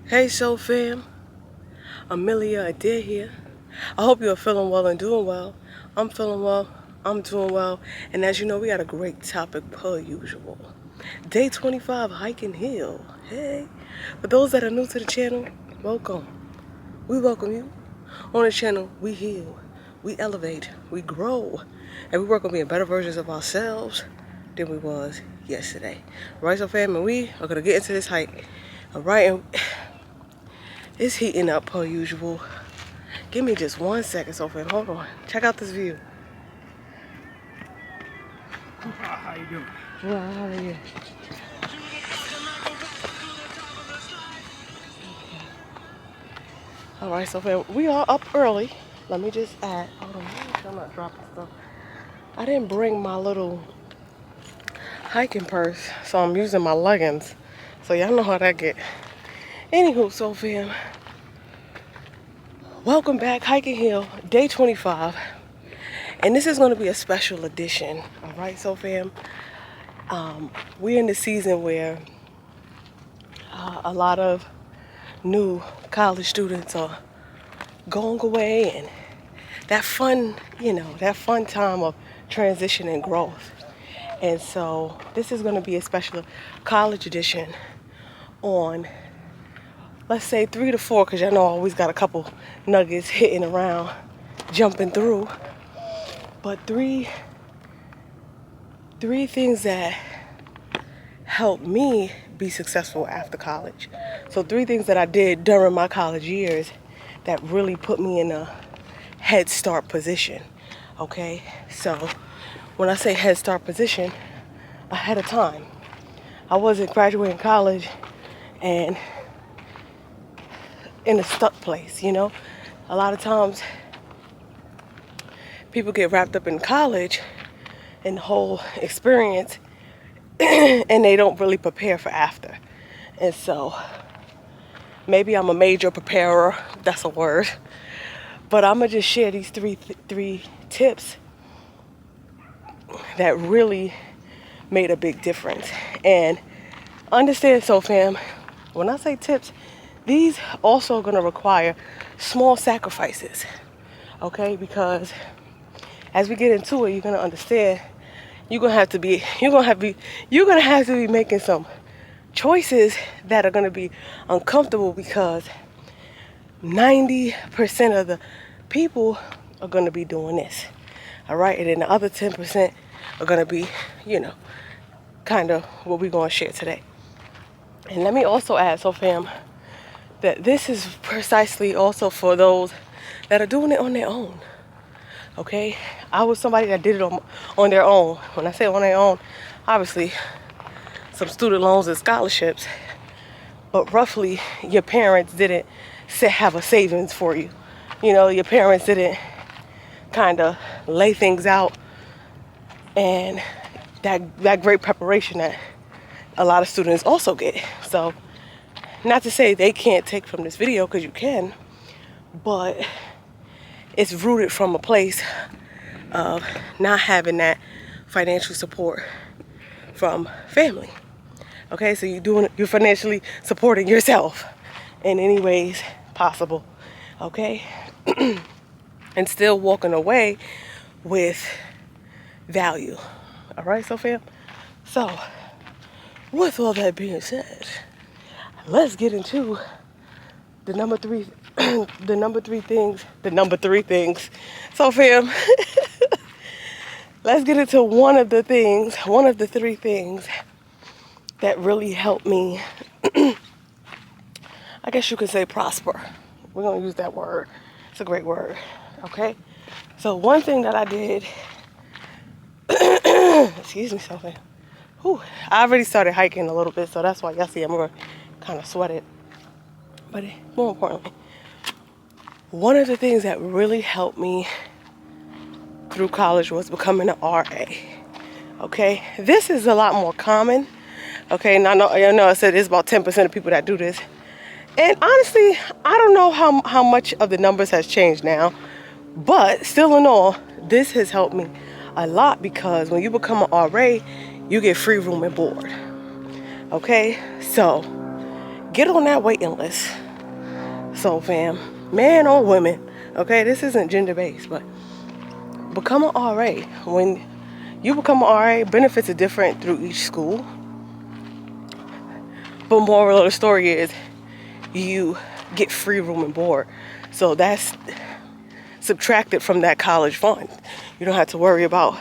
Hey, Soul Fam, AmeliaAdair here. I hope you are feeling well and doing well. I'm feeling well, I'm doing well, and as you know, we got a great topic per usual. Day 25, Hike and Heal. Hey, for those that are new to the channel, welcome. We welcome you. On the channel, we heal, we elevate, we grow, and we work on being better versions of ourselves than we was yesterday. Right, so fam, and we are gonna get into this hike. All right, and it's heating up per usual. Give me just 1 second, so fam. Hold on. Check out this view. How you doing? Well, how are you? All right, so fam, we are up early. Let me just add. Hold on, make sure I'm not dropping stuff. I didn't bring my little hiking purse, so I'm using my leggings. So y'all know how that get. Anywho, so fam, welcome back, Hike and Heal, day 25. And this is going to be a special edition. All right, so fam, we're in the season where a lot of new college students are going away, and that fun, that fun time of transition and growth. And so this is going to be a special college edition on, let's say 3 to 4, because y'all know I always got a couple nuggets hitting around, jumping through. But three things that helped me be successful after college. So 3 things that I did during my college years that really put me in a head start position. Okay, so when I say head start position, ahead of time. I wasn't graduating college and in a stuck place, A lot of times people get wrapped up in college and the whole experience and they don't really prepare for after. And so maybe I'm a major preparer, that's a word. But I'm gonna just share these three tips that really made a big difference. And understand, so fam, when I say tips, these also gonna require small sacrifices. Okay, because as we get into it, you're gonna understand you're gonna have to be making some choices that are gonna be uncomfortable, because 90% of the people are gonna be doing this. All right, and then the other 10% are gonna be, kind of what we're gonna share today. And let me also add, so fam, that this is precisely also for those that are doing it on their own. Okay, I was somebody that did it on their own. When I say on their own, obviously some student loans and scholarships, but roughly your parents didn't have a savings for you. Your parents didn't kind of lay things out, and that great preparation that a lot of students also get. So not to say they can't take from this video, because you can, but it's rooted from a place of not having that financial support from family. Okay, so you're financially supporting yourself in any ways possible. Okay, and still walking away with value. All right, so fam. So with all that being said, let's get into the number three things. So fam, let's get into one of the 3 things that really helped me, I guess you could say, prosper. We're gonna use that word. It's a great word. Okay, so one thing that I did, excuse me, so fam. I already started hiking a little bit, so that's why y'all see I'm kind of sweated. But more importantly, one of the things that really helped me through college was becoming an RA. Okay, this is a lot more common. Okay, and I know I said it's about 10% of people that do this. And honestly, I don't know how much of the numbers has changed now, but still in all, this has helped me a lot, because when you become an RA, you get free room and board. Okay, so get on that waiting list. So fam, man or women, okay, this isn't gender based, but become an RA. When you become an RA, benefits are different through each school. But moral of the story is you get free room and board. So that's subtracted from that college fund. You don't have to worry about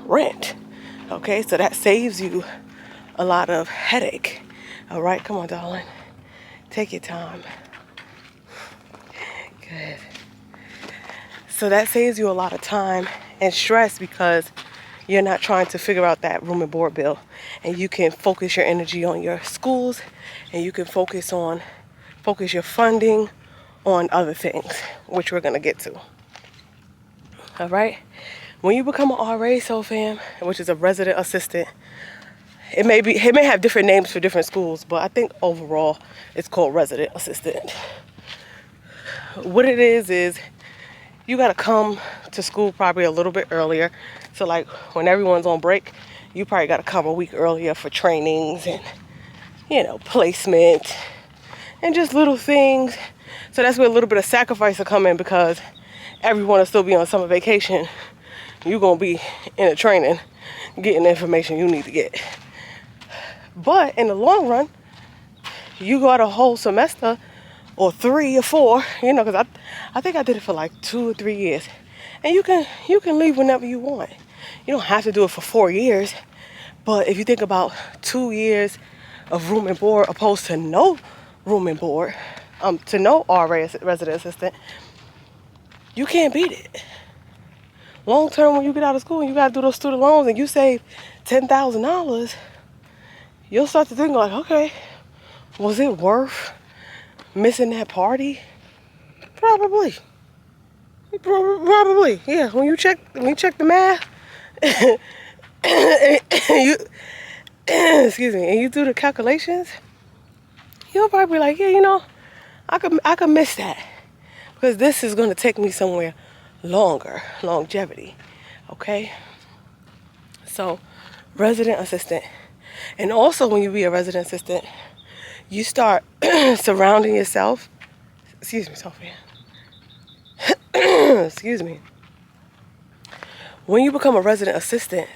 rent. Okay, so that saves you a lot of headache. All right, come on, darling. Take your time. Good. So that saves you a lot of time and stress because you're not trying to figure out that room and board bill. And you can focus your energy on your schools, and you can focus your funding on other things, which we're gonna get to. All right. When you become an RA, so fam, which is a resident assistant, it may have different names for different schools, but I think overall it's called resident assistant. What it is you gotta come to school probably a little bit earlier. So like when everyone's on break, you probably gotta come a week earlier for trainings and, placement and just little things. So that's where a little bit of sacrifice will come in, because everyone will still be on summer vacation. You're going to be in a training, getting the information you need to get. But in the long run, you got a whole semester or 3 or 4, because I think I did it for like 2 or 3 years. And you can leave whenever you want. You don't have to do it for 4 years. But if you think about 2 years of room and board opposed to no room and board, to no RA resident assistant, you can't beat it. Long term, when you get out of school and you got to do those student loans and you save $10,000, you'll start to think like, okay, was it worth missing that party? Probably. Probably, yeah. When you check the math, excuse me, and you do the calculations, you'll probably be like, yeah, I could miss that, because this is going to take me somewhere longer, longevity. Okay, so resident assistant. And also when you be a resident assistant, you start surrounding yourself, excuse me, Sophia, excuse me, when you become a resident assistant,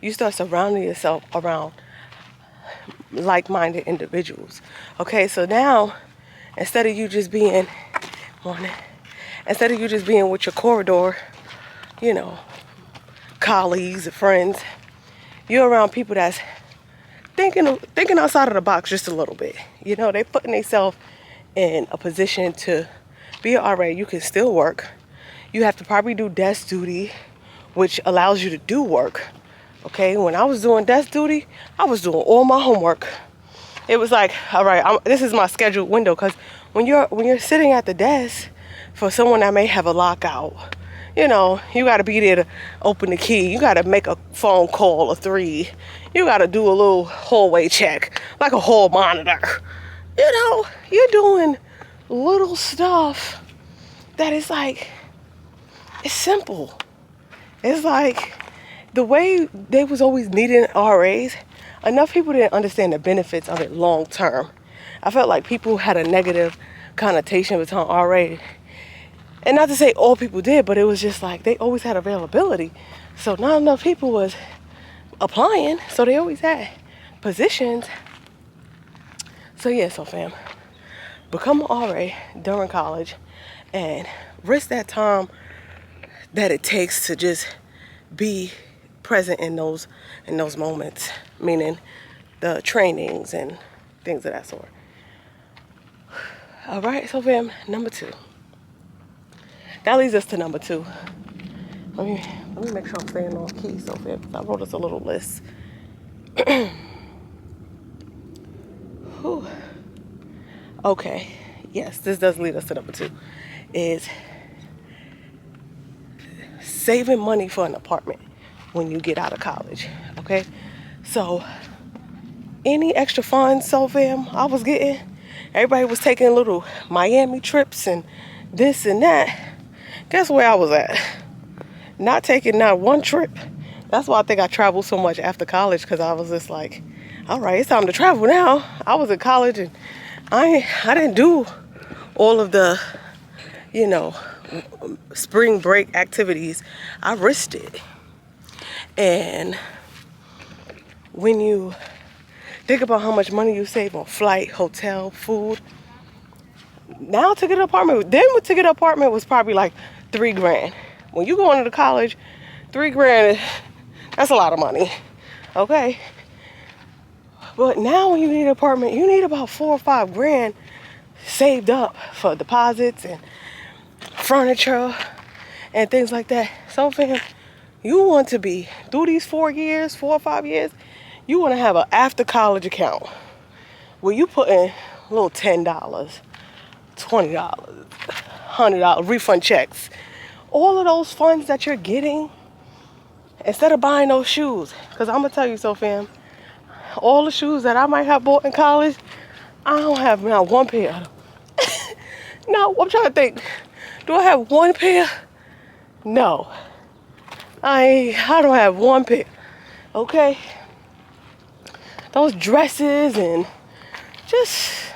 you start surrounding yourself around like-minded individuals. Okay, so now instead of you just being with your corridor, colleagues and friends, you're around people that's thinking outside of the box just a little bit. They putting themselves in a position to be an RA. You can still work. You have to probably do desk duty, which allows you to do work. Okay, when I was doing desk duty, I was doing all my homework. It was like, all right, this is my scheduled window, because when you're sitting at the desk for someone that may have a lockout, you got to be there to open the key. You got to make a phone call or 3. You got to do a little hallway check, like a hall monitor. You're doing little stuff that is like, it's simple. It's like the way they was always needing RAs, enough people didn't understand the benefits of it long term. I felt like people had a negative connotation between RA. And not to say all people did, but it was just like they always had availability. So not enough people was applying, so they always had positions. So yeah, so fam, become an RA during college and risk that time that it takes to just be present in those moments, meaning the trainings and things of that sort. All right, so fam, number 2. That leads us to number 2. Let me make sure I'm staying on key, so fam, I wrote us a little list. Whew. Okay, yes, this does lead us to number 2, is saving money for an apartment when you get out of college. Okay, so any extra funds, so fam, I was getting, everybody was taking little Miami trips and this and that. Guess where I was at? Not taking not one trip. That's why I think I traveled so much after college, because I was just like, all right, it's time to travel now. I was in college and I didn't do all of the, you know, spring break activities. I risked it. And when you think about how much money you save on flight, hotel, food, now to get an apartment, then to get an apartment was probably like $3 grand. When you go into college, $3 grand, that's a lot of money, okay? But now when you need an apartment, you need about 4 or 5 grand saved up for deposits and furniture and things like that. So fam, you want to be, through these 4 or 5 years, you want to have an after college account where you put in a little $10, $20, $100 refund checks. All of those funds that you're getting, instead of buying those shoes, because I'm going to tell you so fam, all the shoes that I might have bought in college, I don't have not one pair of them. No, I'm trying to think. Do I have one pair? No. I don't have one pair. Okay? Those dresses and just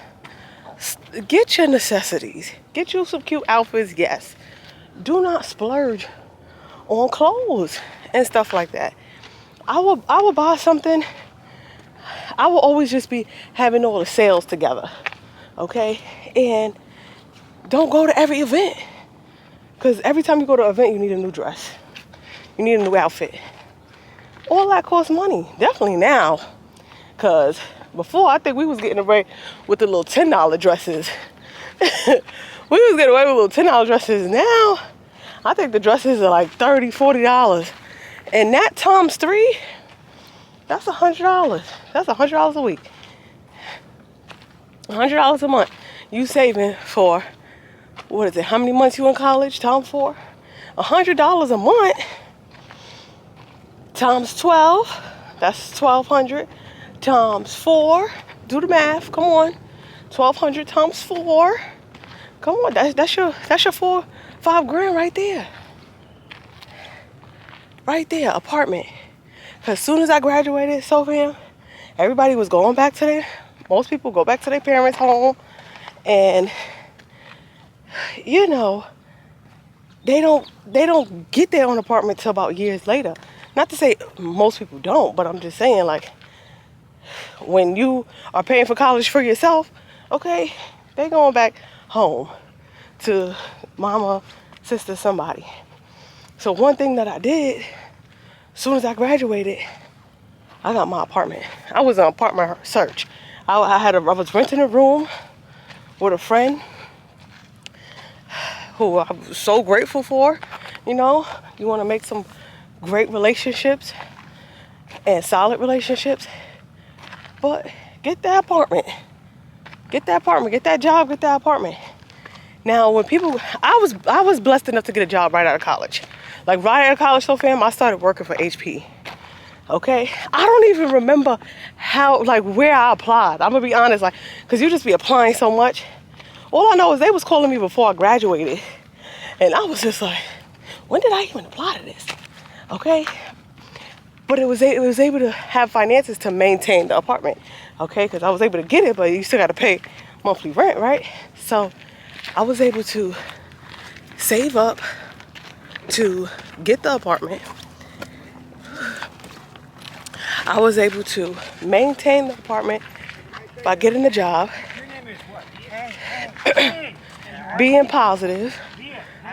get your necessities. Get you some cute outfits, yes. Do not splurge on clothes and stuff like that. I will buy something. I will always just be having all the sales together. Okay? And don't go to every event. Because every time you go to an event, you need a new dress. You need a new outfit. All that costs money. Definitely now. Because before, I think we was getting away with the little $10 dresses. We was getting away with little $10 dresses. Now, I think the dresses are like $30, $40. And that times 3, that's $100. That's $100 a week. $100 a month. You saving for, what is it, how many months you in college? Times 4? $100 a month times 12, that's 1,200. Times 4, do the math, come on. 1,200 times 4. Come on, that's your 4, 5 grand right there. Right there, apartment. Cause as soon as I graduated, so fam, everybody was going back to most people go back to their parents' home, and you know, they don't get their own apartment till about years later. Not to say most people don't, but I'm just saying, like, when you are paying for college for yourself, okay, they going back home to mama, sister, somebody. So one thing that I did, as soon as I graduated, I got my apartment. I was on apartment search. I was renting a room with a friend who I'm so grateful for. You know, you want to make some great relationships and solid relationships. But get that apartment. Get that apartment. Get that job. Get that apartment. Now, when people, I was blessed enough to get a job right out of college. Like right out of college, so fam, I started working for HP. Okay, I don't even remember how, like, where I applied. I'm gonna be honest, like, cause you just be applying so much. All I know is they was calling me before I graduated, and I was just like, when did I even apply to this? Okay, but it was able to have finances to maintain the apartment. Okay, because I was able to get it, but you still got to pay monthly rent, right? So I was able to save up to get the apartment. I was able to maintain the apartment by getting a job, being positive.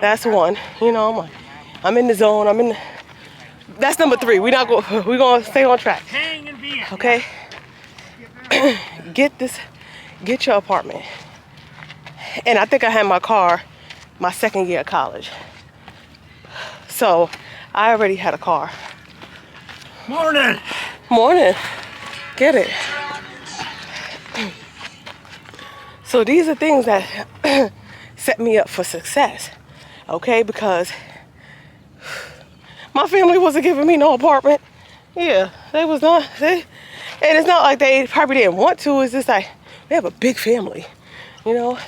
That's one. You know, I'm in the zone. That's number 3. We're gonna stay on track. Okay. Get your apartment. And I think I had my car my second year of college. So I already had a car. Morning. Morning. Get it. So these are things that set me up for success. Okay, because my family wasn't giving me no apartment. Yeah, they was not. And it's not like they probably didn't want to. It's just like we have a big family, you know.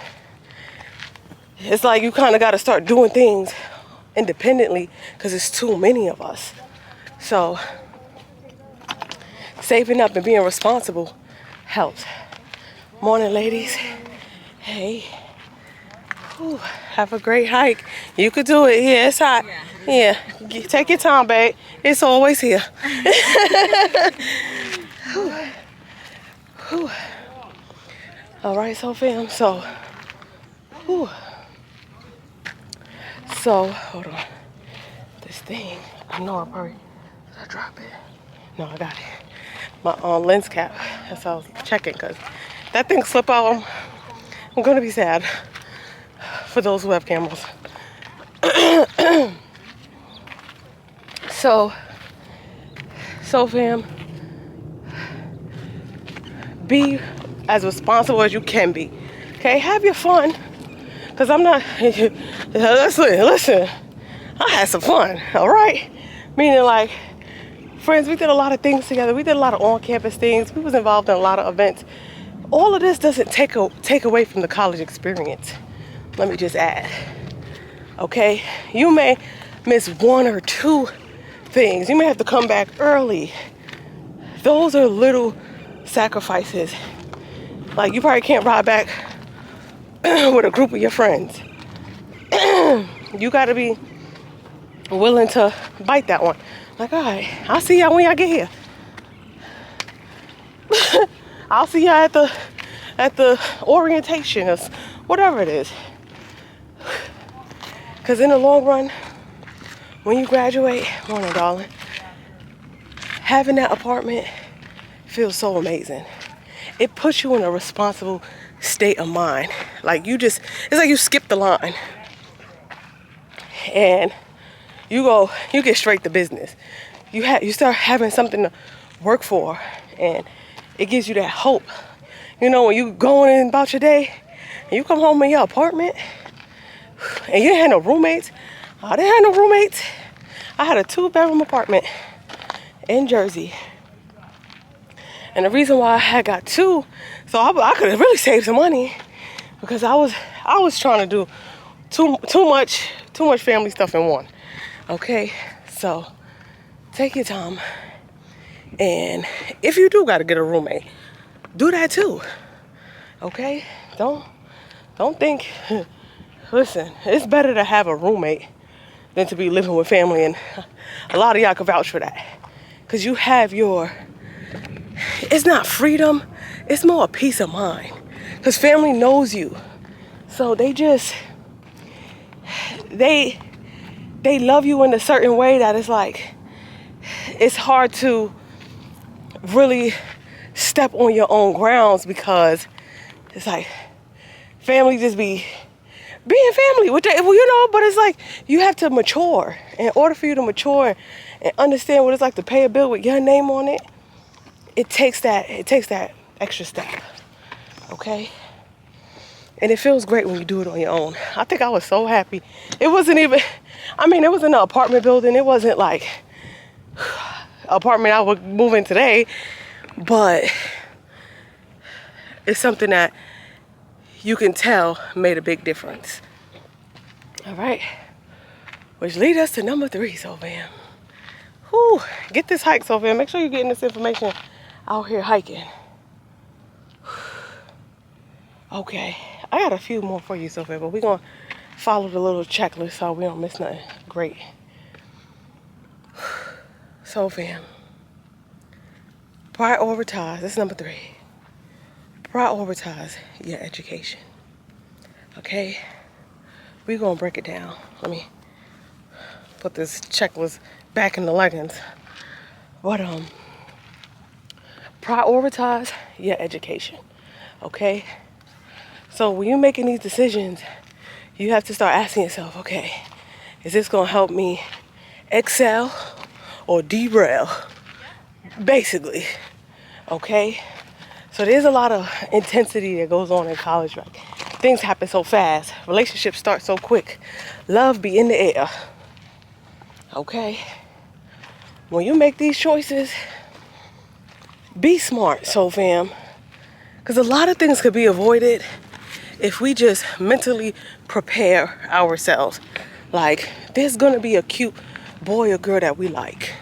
It's like you kind of got to start doing things independently because it's too many of us. So saving up and being responsible helps. Morning, ladies. Hey. Whew. Have a great hike. You could do it. Yeah, it's hot. Yeah. Take your time, babe. It's always here. Whew. Whew. All right, so fam. So, whew. So, hold on. This thing, I know I probably, did I drop it? No, I got it. My lens cap. That's how I was checking, because that thing slip out, I'm gonna be sad for those who have cameras. So fam, be as responsible as you can be. Okay, have your fun. Because I'm not, listen, I had some fun, all right? Meaning like, friends, we did a lot of things together. We did a lot of on-campus things. We was involved in a lot of events. All of this doesn't take away from the college experience. Let me just add, okay? You may miss one or two things. You may have to come back early. Those are little sacrifices. Like, you probably can't ride back with a group of your friends. You got to be willing to bite that one. Like, all right, I'll see y'all when y'all get here. I'll see y'all at the orientation or whatever it is. Because in the long run, when you graduate, morning, darling, having that apartment feels so amazing. It puts you in a responsible state of mind. Like it's like you skip the line. And you get straight to business. You start having something to work for, and it gives you that hope. You know, when you going in about your day, and you come home in your apartment, and you didn't have no roommates. I didn't have no roommates. I had a 2-bedroom apartment in Jersey. And the reason why I had got 2, so I could have really saved some money, because I was trying to do too much family stuff in one. Okay, so take your time, and if you do got to get a roommate, do that too. Okay, don't think. Listen, it's better to have a roommate than to be living with family, and a lot of y'all can vouch for that, because you have it's not freedom, it's more a peace of mind, because family knows you, so they love you in a certain way that it's like, it's hard to really step on your own grounds, because it's like family just be being family, but it's like you have to mature. In order for you to mature and understand what it's like to pay a bill with your name on it, it takes that extra step, okay? And it feels great when you do it on your own. I think I was so happy. It wasn't even, it was in an apartment building. It wasn't like apartment I would move in today, but it's something that you can tell made a big difference. All right, which leads us to number 3, so fam. Whew, get this hike, so fam. Make sure you're getting this information out here hiking. Okay, I got a few more for you, so fam, but we're gonna follow the little checklist so we don't miss nothing great. So fam, prioritize, this is number 3. Prioritize your education. Okay, we're gonna break it down. Let me put this checklist back in the leggings. But prioritize your education. Okay, so when you're making these decisions, you have to start asking yourself, okay, is this gonna help me excel or derail? Basically, okay? So there's a lot of intensity that goes on in college. Like, things happen so fast. Relationships start so quick. Love be in the air. Okay? When you make these choices, be smart, so fam. Because a lot of things could be avoided if we just mentally prepare ourselves. Like, there's gonna be a cute boy or girl that we like.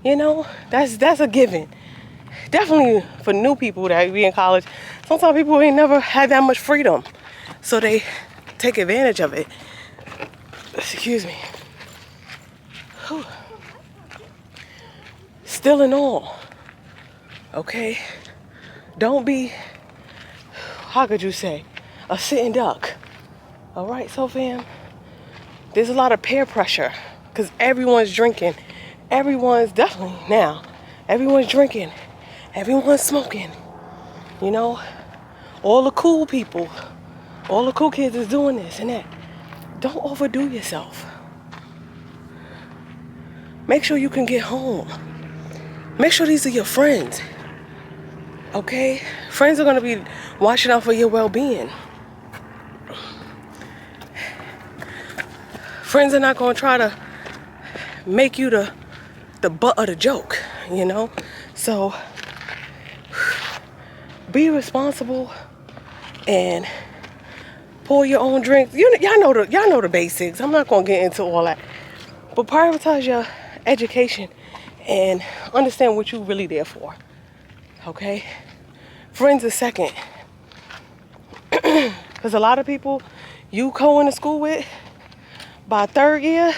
You know, that's a given. definitely for new people that be in college, sometimes people ain't never had that much freedom. So they take advantage of it. Excuse me. Whew. Still in all. Okay? Don't be, how could you say, a sitting duck. Alright, so fam, there's a lot of peer pressure because everyone's drinking. Everyone's definitely now. Everyone's drinking. Everyone's smoking. You know, all the cool people, all the cool kids is doing this and that. Don't overdo yourself. Make sure you can get home. Make sure these are your friends. Okay? Friends are going to be watching out for your well-being. Friends are not going to try to make you the butt of the joke, you know? So, be responsible and pour your own drinks. Y'all know the basics. I'm not going to get into all that. But prioritize your education and understand what you're really there for. Okay? Friends is second. Because a lot of people you going to school with, by third year,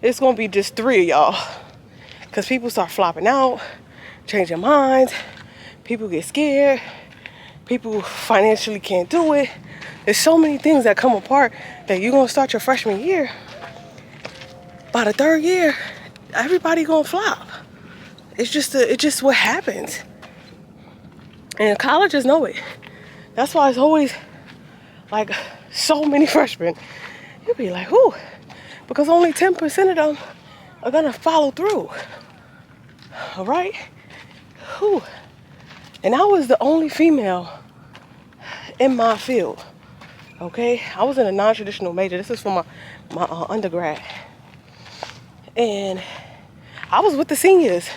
it's going to be just 3 of y'all. Because people start flopping out, changing minds. People get scared. People financially can't do it. There's so many things that come apart that you're going to start your freshman year. By the third year, everybody going to flop. It's just what happens. And colleges know it. That's why it's always like so many freshmen. You'll be like, whoo, because only 10% of them are gonna follow through. All right? Whew. And I was the only female in my field. Okay? I was in a non-traditional major. This is for my undergrad. And I was with the seniors.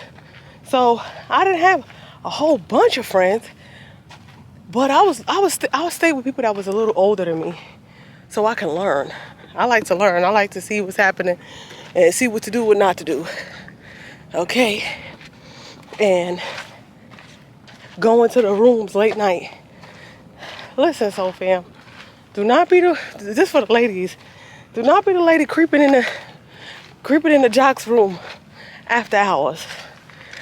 So I didn't have a whole bunch of friends. But I would stay with people that was a little older than me. So I can learn. I like to learn. I like to see what's happening and see what to do, what not to do. Okay? And going to the rooms late night. Listen, soul fam. Do not be this for the ladies. Do not be the lady creeping in the jocks room after hours.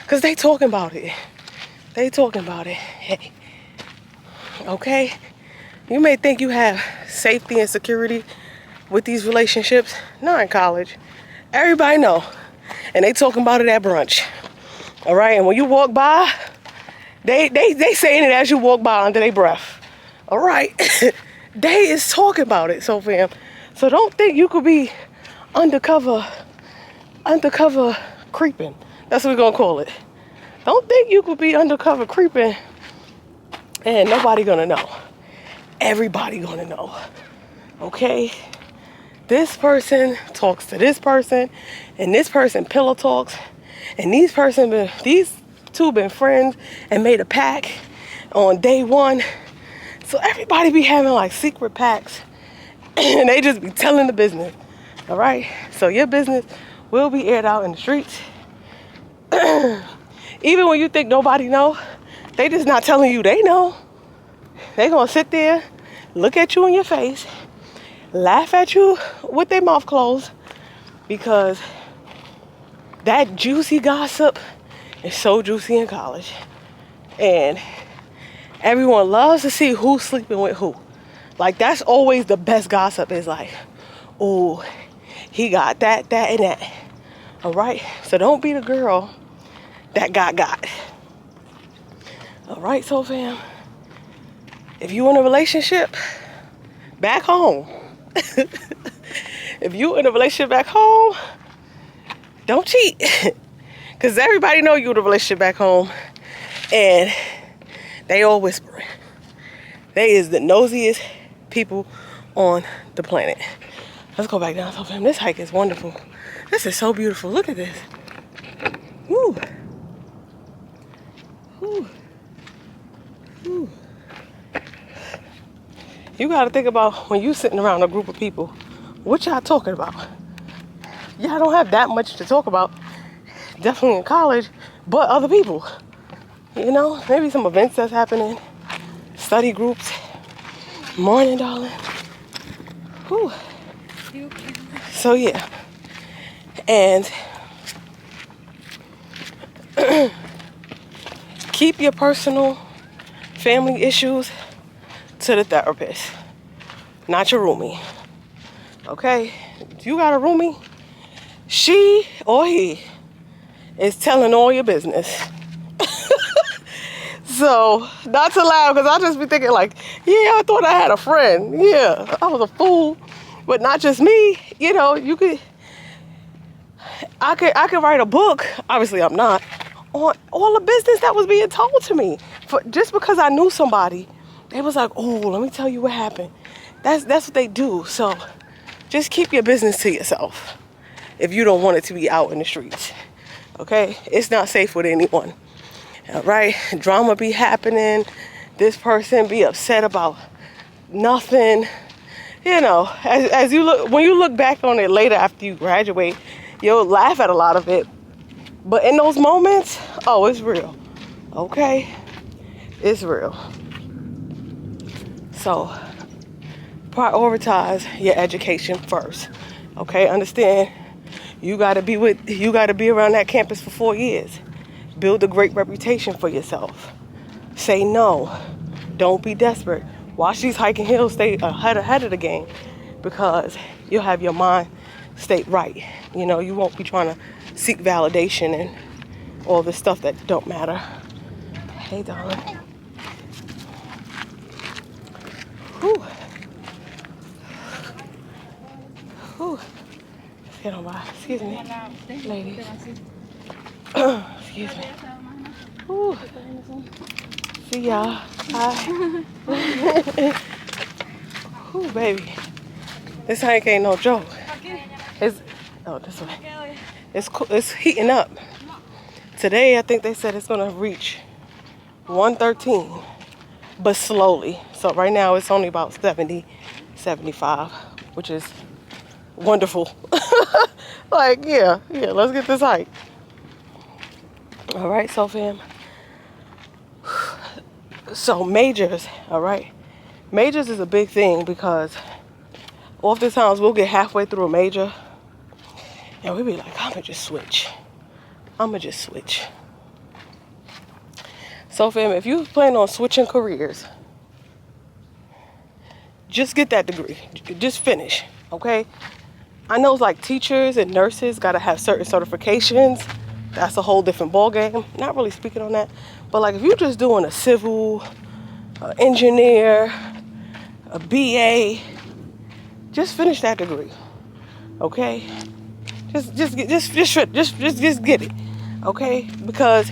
Cause they talking about it. They talking about it. Hey. Okay? You may think you have safety and security with these relationships. Not in college. Everybody know. And they talking about it at brunch. All right? And when you walk by, they saying it as you walk by under their breath. All right? They is talking about it, so fam. So don't think you could be undercover creeping. That's what we're going to call it. Don't think you could be undercover creeping and nobody gonna know. Everybody gonna know. Okay? This person talks to this person, and this person pillow talks, and these two been friends and made a pact on day one. So everybody be having like secret pacts, and they just be telling the business. All right? So your business will be aired out in the streets. Even when you think nobody know, they just not telling you they know. They gonna sit there, look at you in your face, laugh at you with their mouth closed, because that juicy gossip is so juicy in college. And everyone loves to see who's sleeping with who. Like, that's always the best gossip, is like, oh, he got that, and that. All right? So don't be the girl that got. All right, so fam. If you in a relationship back home, if you in a relationship back home, don't cheat. Because everybody know you in a relationship back home. And they all whispering. They is the nosiest people on the planet. Let's go back down. So fam, this hike is wonderful. This is so beautiful. Look at this. Woo. Woo. Woo. You got to think about when you sitting around a group of people, what y'all talking about? Y'all don't have that much to talk about, definitely in college, but other people. You know, maybe some events that's happening, study groups. Morning, darling. Whew. So yeah, and keep your personal family issues to the therapist, not your roomie. Okay? If you got a roomie, she or he is telling all your business. So, not to laugh, because I'll just be thinking like, yeah, I thought I had a friend. Yeah, I was a fool. But not just me. You know, I could write a book, obviously I'm not, on all the business that was being told to me. Just because I knew somebody, they was like, oh, let me tell you what happened. That's what they do. So, just keep your business to yourself if you don't want it to be out in the streets. Okay? It's not safe with anyone. All right? Drama be happening. This person be upset about nothing. You know, as you look, when you look back on it later after you graduate, you'll laugh at a lot of it. But in those moments, oh, it's real. Okay? It's real. So, prioritize your education first. Okay? Understand, you gotta be around that campus for 4 years. Build a great reputation for yourself. Say no. Don't be desperate. Watch these hiking hills stay ahead of the game, because you'll have your mind state right. You know, you won't be trying to seek validation and all this stuff that don't matter. Hey, darling. Whew. Whew. Let's get on by. Excuse me, ladies. Excuse me. Whew. See y'all. Bye. Whew, baby. This hike ain't no joke. It's this way. It's heating up. Today, I think they said it's gonna reach 113, but slowly. So right now it's only about 70, 75, which is wonderful. Like, yeah, let's get this hike. All right, so fam. So majors, all right. Majors is a big thing, because oftentimes we'll get halfway through a major and we'll be like, I'ma just switch. So fam, if you plan on switching careers, just get that degree. Just finish, okay? I know like teachers and nurses gotta have certain certifications. That's a whole different ballgame. Not really speaking on that. But like if you're just doing a civil, engineer, a BA, just finish that degree. Okay? Just get it. Okay? Because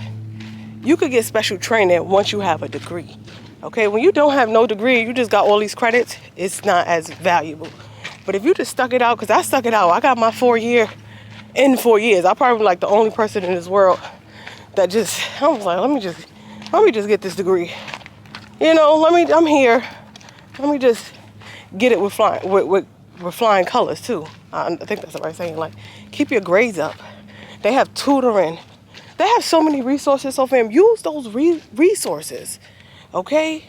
you could get special training once you have a degree. Okay? When you don't have no degree, you just got all these credits, it's not as valuable. But if you just stuck it out, because I stuck it out, I got my 4 year in 4 years. I'm probably like the only person in this world that just, I was like, let me just get this degree. You know, I'm here. Let me just get it with flying colors too. I think that's the right saying. Like, keep your grades up. They have tutoring. They have so many resources. So fam, use those resources. Okay?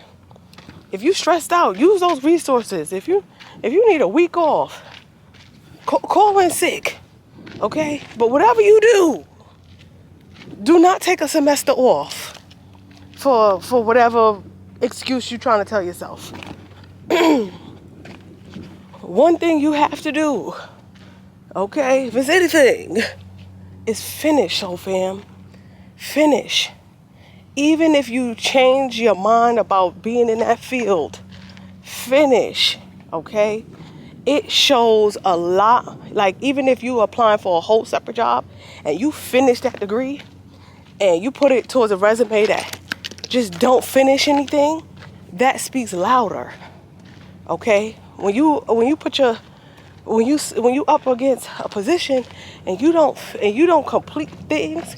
If you stressed out, use those resources. If you need a week off, call in sick. Okay? But whatever you do not take a semester off for whatever excuse you're trying to tell yourself. One thing you have to do, okay, if it's anything, is finish, so fam. Finish. Even if you change your mind about being in that field, finish, okay? It shows a lot. Like, even if you applying for a whole separate job and you finish that degree and you put it towards a resume that just don't finish anything, that speaks louder, okay? When you up against a position and you don't complete things,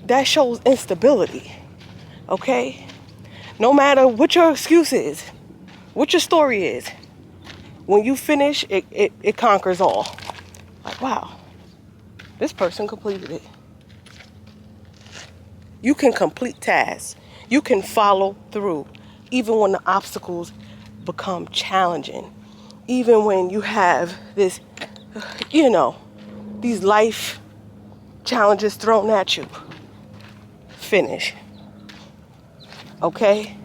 that shows instability. Okay? No matter what your excuse is, what your story is, when you finish, it conquers all. Like, wow, this person completed it. You can complete tasks. You can follow through, even when the obstacles become challenging. Even when you have this, these life challenges thrown at you. Finish. Okay?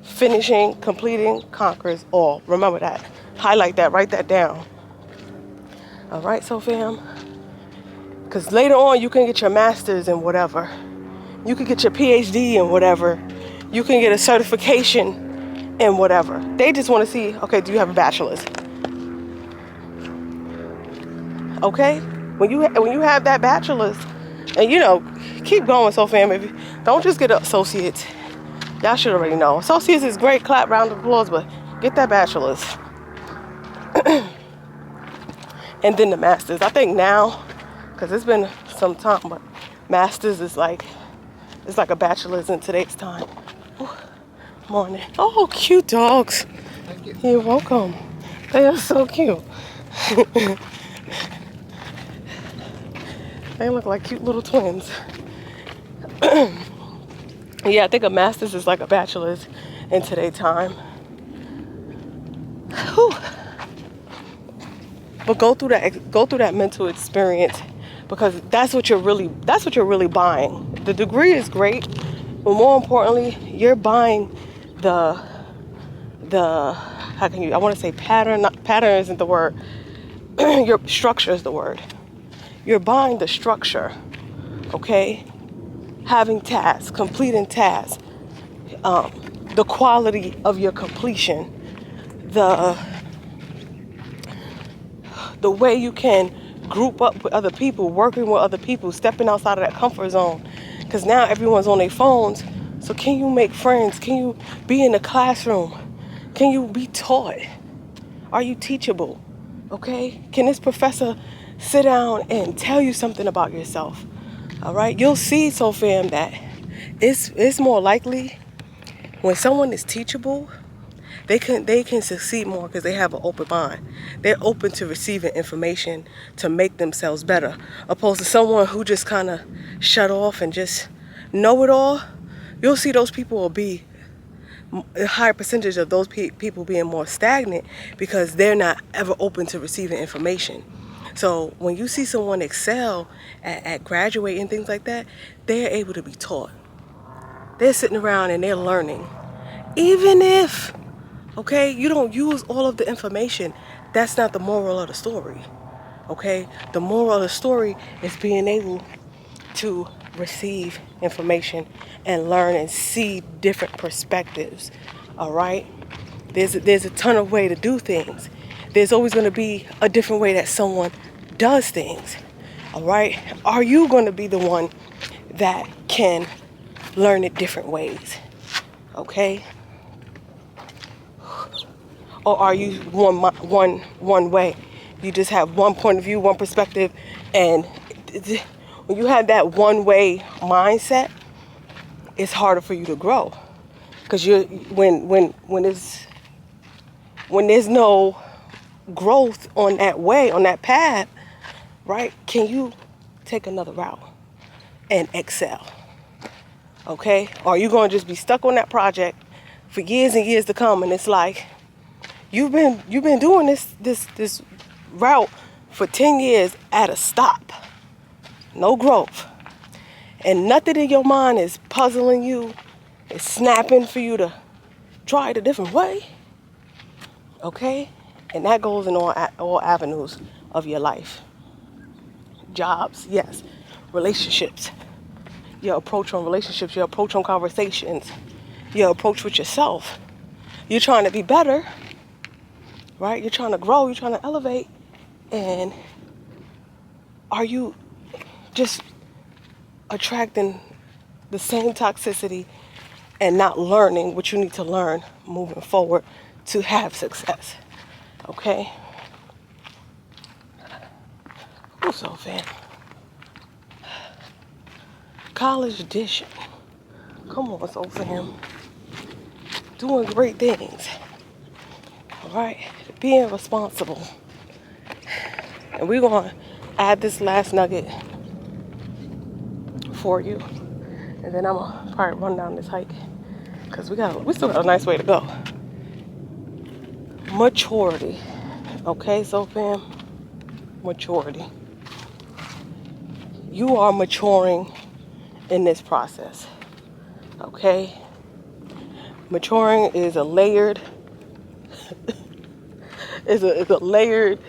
Finishing, completing, conquers all. Remember that. Highlight that. Write that down. All right, so fam? Because later on, you can get your master's in whatever. You can get your PhD in whatever. You can get a certification in whatever. They just want to see, okay, do you have a bachelor's? Okay? When you have that bachelor's, and keep going, so fam. Don't just get an associate's. Y'all should already know. Associates is great, clap, round of applause, but get that bachelor's. And then the master's. I think now, because it's been some time, but master's is it's like a bachelor's in today's time. Ooh, morning. Oh, cute dogs. Thank you. You're welcome. They are so cute. They look like cute little twins. Yeah, I think a master's is like a bachelor's in today's time. Whew. But go through that mental experience, because that's what you're really buying. The degree is great, but more importantly, you're buying the I want to say pattern isn't the word. Your structure is the word. You're buying the structure, okay? Having tasks, completing tasks, the quality of your completion, the way you can group up with other people, working with other people, stepping outside of that comfort zone. Because now everyone's on their phones. So can you make friends? Can you be in the classroom? Can you be taught? Are you teachable? Okay? Can this professor sit down and tell you something about yourself? All right? You'll see, so fam, that it's more likely when someone is teachable, they can succeed more because they have an open mind. They're open to receiving information to make themselves better, opposed to someone who just kind of shut off and just know it all. You'll see those people will be a higher percentage of those people being more stagnant because they're not ever open to receiving information. So when you see someone excel at graduating and things like that, they're able to be taught. They're sitting around and they're learning. Even if, okay, you don't use all of the information, that's not the moral of the story. Okay? The moral of the story is being able to receive information and learn and see different perspectives. All right? There's a ton of way to do things. There's always going to be a different way that someone does things. All right? Are you going to be the one that can learn it different ways? Okay? Or are you one way? You just have one point of view, one perspective, and when you have that one way mindset, it's harder for you to grow. Because when there's no growth on that way, on that path, right? Can you take another route and excel? Okay? Or are you going to just be stuck on that project for years and years to come, and it's like you've been doing this route for 10 years at a stop. No growth. And nothing in your mind is puzzling you. It's snapping for you to try it a different way. Okay? And that goes in all avenues of your life. Jobs, yes. Relationships. Your approach on relationships, your approach on conversations, your approach with yourself. You're trying to be better, right? You're trying to grow, you're trying to elevate. And are you just attracting the same toxicity and not learning what you need to learn moving forward to have success? Okay? So, fam. College edition. Come on, so fam. Doing great things. All right? Being responsible. And we're going to add this last nugget for you. And then I'm gonna probably run down this hike because we still got a nice way to go. Maturity. Okay, so fam, maturity. You are maturing in this process. Okay? Maturing is a layered, is a layered,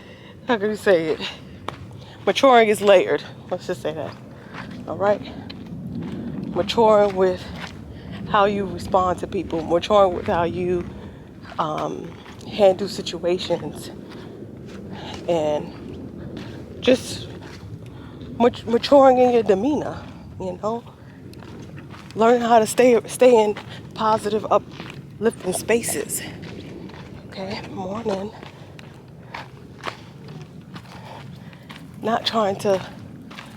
how can you say it? Maturing is layered. Let's just say that. All right? Maturing with how you respond to people, maturing with how you handle situations, and just maturing in your demeanor, you know? Learning how to stay in positive, uplifting spaces. Okay, morning. Not trying to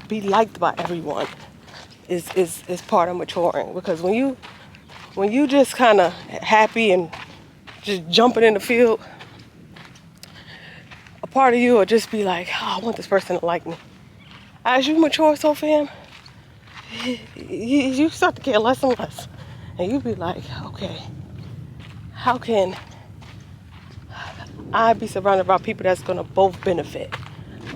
be liked by everyone is part of maturing, because when you just kind of happy and just jumping in the field, a part of you will just be like, oh, I want this person to like me. As you mature, so fam, you start to care less and less, and you be like, okay, how can I be surrounded by people that's gonna both benefit?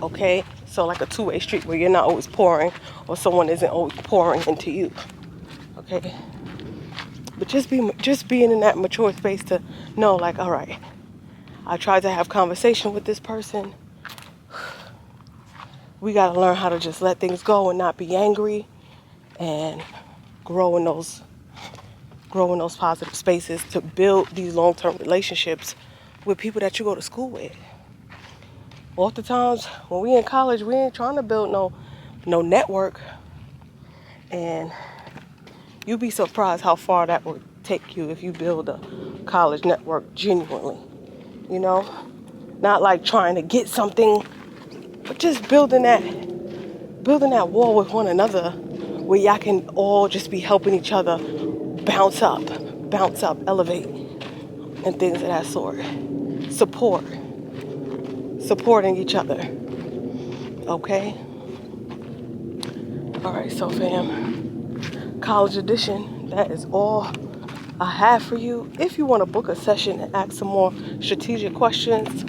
Okay, so like a two-way street where you're not always pouring, or someone isn't always pouring into you. Okay, but just being in that mature space to know, like, all right, I tried to have conversation with this person. We gotta learn how to just let things go and not be angry, and grow in those positive spaces to build these long-term relationships with people that you go to school with. Oftentimes, when we in college, we ain't trying to build no network, and you'd be surprised how far that would take you if you build a college network genuinely. You know, not like trying to get something, but just building that wall with one another, where y'all can all just be helping each other bounce up, elevate, and things of that sort. Supporting each other. Okay? Alright, so fam, college edition, that is all I have for you. If you want to book a session and ask some more strategic questions,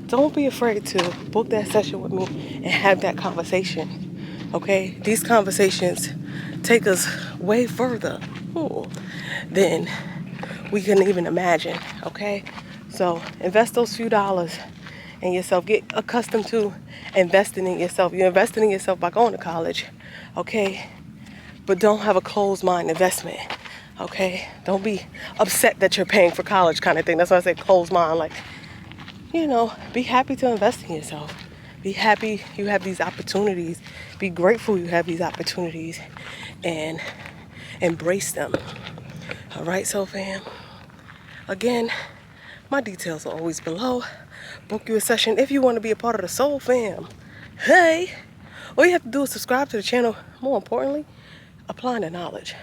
don't be afraid to book that session with me and have that conversation. Okay? These conversations take us way further than we can even imagine. Okay? So invest those few dollars in yourself. Get accustomed to investing in yourself. You're investing in yourself by going to college. Okay? But don't have a closed mind investment. Okay? Don't be upset that you're paying for college kind of thing. That's why I say closed mind. Like, be happy to invest in yourself. Be happy you have these opportunities. Be grateful you have these opportunities, and embrace them. All right, so fam. Again, my details are always below. Book you a session if you want to be a part of the Soul Fam. Hey, all you have to do is subscribe to the channel. More importantly, applying the knowledge.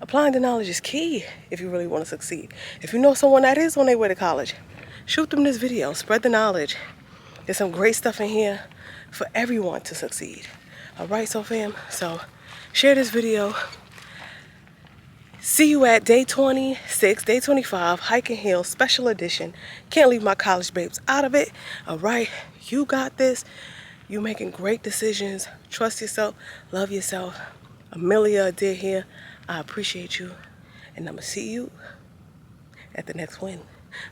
Applying the knowledge is key if you really want to succeed. If you know someone that is on their way to college, shoot them this video. Spread the knowledge. There's some great stuff in here for everyone to succeed. All right, so fam. So share this video. See you at day 26, day 25, Hike and Hill Special Edition. Can't leave my college babes out of it. All right, you got this. You're making great decisions. Trust yourself. Love yourself. CoachAmeliaAdair here. I appreciate you. And I'm going to see you at the next win.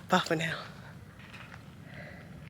Bye for now.